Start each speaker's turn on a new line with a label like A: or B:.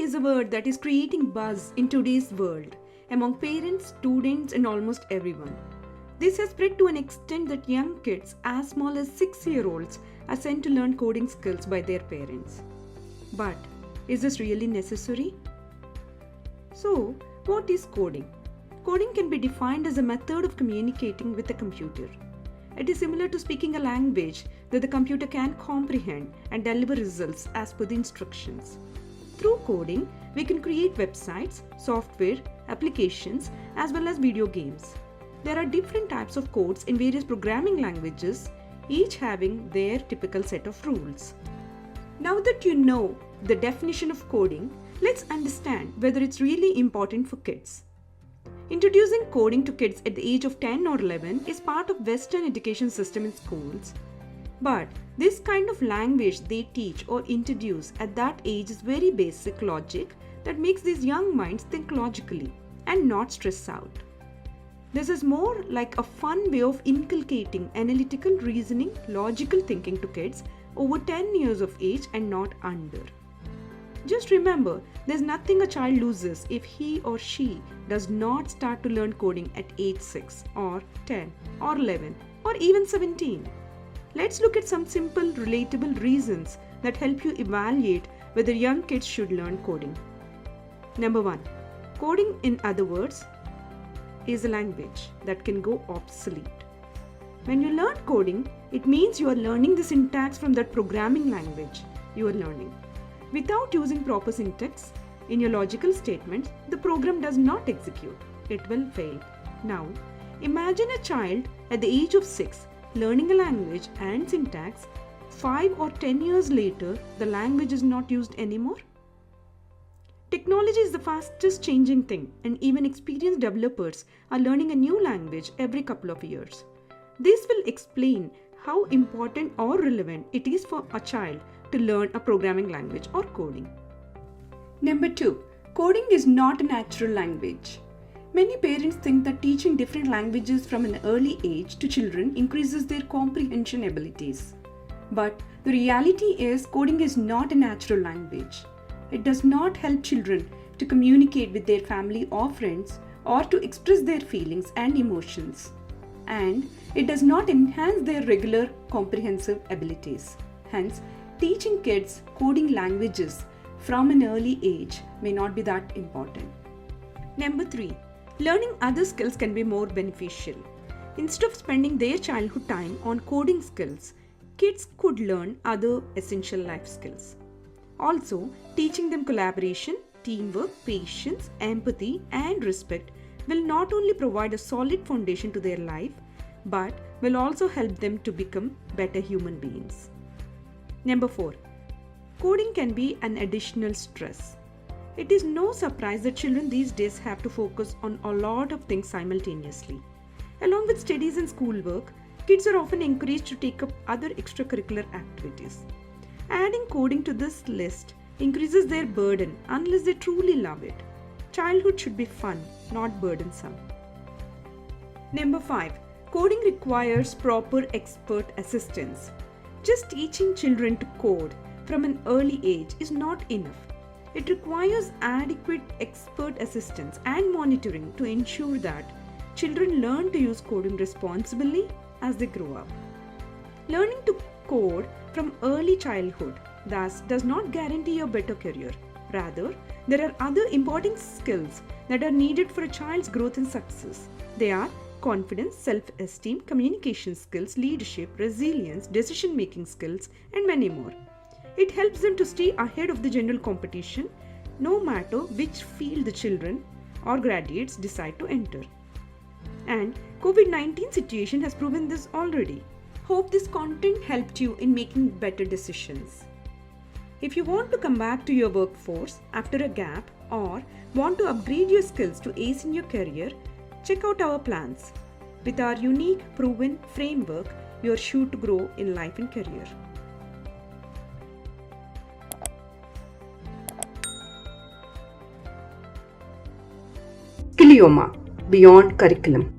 A: is a word that is creating buzz in today's world among parents, students, and almost everyone. This has spread to an extent that young kids as small as 6-year-olds are sent to learn coding skills by their parents. But is this really necessary? So, what is coding? Coding can be defined as a method of communicating with a computer. It is similar to speaking a language that the computer can comprehend and deliver results as per the instructions. Through coding, we can create websites, software, applications, as well as video games. There are different types of codes in various programming languages, each having their typical set of rules. Now that you know the definition of coding, let's understand whether it's really important for kids. Introducing coding to kids at the age of 10 or 11 is part of Western education system in schools. But this kind of language they teach or introduce at that age is very basic logic that makes these young minds think logically and not stress out. This is more like a fun way of inculcating analytical reasoning, logical thinking to kids over 10 years of age and not under. Just remember, there's nothing a child loses if he or she does not start to learn coding at age 6 or 10 or 11 or even 17. Let's look at some simple, relatable reasons that help you evaluate whether young kids should learn coding. Number 1. Coding, in other words, is a language that can go obsolete. When you learn coding, it means you are learning the syntax from that programming language you are learning. Without using proper syntax in your logical statements, the program does not execute. It will fail. Now, imagine a child at the age of 6 learning a language and syntax. 5 or 10 years later, the language is not used anymore. Technology is the fastest changing thing, and even experienced developers are learning a new language every couple of years. This will explain how important or relevant it is for a child to learn a programming language or coding. Number 2. Coding is not a natural language. Many parents think that teaching different languages from an early age to children increases their comprehension abilities. But the reality is coding is not a natural language. It does not help children to communicate with their family or friends or to express their feelings and emotions. And it does not enhance their regular comprehensive abilities. Hence, teaching kids coding languages from an early age may not be that important. Number 3. Learning other skills can be more beneficial. Instead of spending their childhood time on coding skills, kids could learn other essential life skills. Also, teaching them collaboration, teamwork, patience, empathy, and respect will not only provide a solid foundation to their life, but will also help them to become better human beings. Number 4. Coding can be an additional stress. It is no surprise that children these days have to focus on a lot of things simultaneously. Along with studies and schoolwork, kids are often encouraged to take up other extracurricular activities. Adding coding to this list increases their burden unless they truly love it. Childhood should be fun, not burdensome. Number 5. Coding requires proper expert assistance. Just teaching children to code from an early age is not enough. It requires adequate expert assistance and monitoring to ensure that children learn to use coding responsibly as they grow up. Learning to code from early childhood thus does not guarantee a better career. Rather, there are other important skills that are needed for a child's growth and success. They are confidence, self-esteem, communication skills, leadership, resilience, decision-making skills, and many more. It helps them to stay ahead of the general competition, no matter which field the children or graduates decide to enter. And COVID-19 situation has proven this already. Hope this content helped you in making better decisions. If you want to come back to your workforce after a gap or want to upgrade your skills to ace in your career, check out our plans. With our unique, proven framework, you are sure to grow in life and career. Skillioma, Beyond Curriculum.